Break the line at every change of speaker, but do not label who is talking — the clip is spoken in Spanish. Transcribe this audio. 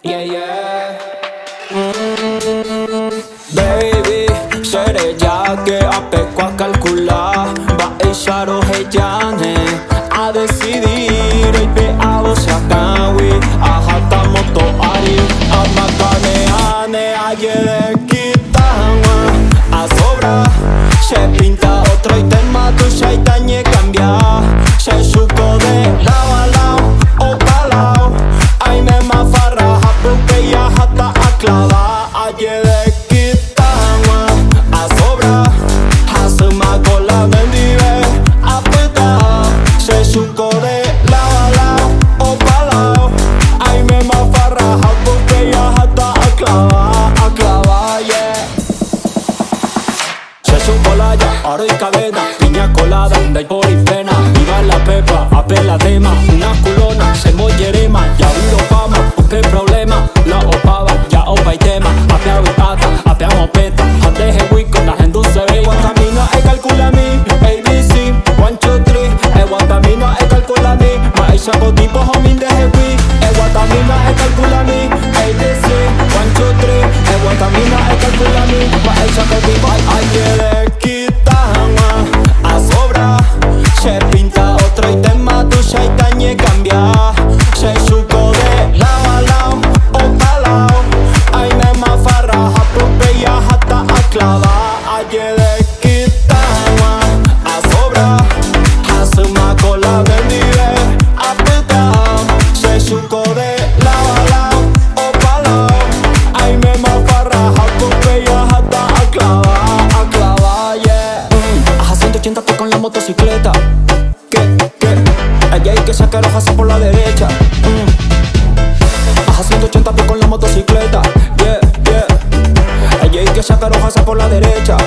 Yeah, yeah. Baby, seré ya que apeco a calcular. Va a echar ojellane a decidir. El peado se acabe. Ajata moto ari. Amakane ayer quitama. A sobra. Se pinta otro y tema tu shaitañe cambia. Se suco de lado a lado o pa' lado. Ay me mafarra porque ya hasta aclava. Ayer de quitama a sobra. Hasuma con la mendive a peta. Se suco de lado a lado o pa' lado. Ay me mafarra porque ya hasta aclava, yeah. Se supo la ya, oro y cadena, piña colada, de por y pena. Viva la pepa, apela tema, una culona, se mollerema, ya viro fama, qué problema, la opava, ya opa y tema, apea y pata, apeamos peta, ateje wico, la gente se ve. Guatamina, calcula mi, ABC, 1, 2, 3, guatamina, calcula mi, maisha con tipo homie de heavy, guatamina, calcula mi, ABC, 1, 2, 3, guatamina, calcula mi, maisha con tipo, ay, quiere quitarma a sobra. Se pinta otro y tema tu shaitañe cambia. Se suco de lado a lado o pa' lado. Ay me mafarra porque ya hasta aclava. Ayer de quitarma a sobra. Hasuma con la bendive apretado. Se suco de lado a lado o pa' lado. Ay me mafarra porque ya hasta aclava, yeah. A 180 pe con la motocicleta. Allá hay que sacar hojas por la derecha. A 180 pe con la motocicleta. Yeah, yeah. Allá hay que sacar hojas por la derecha.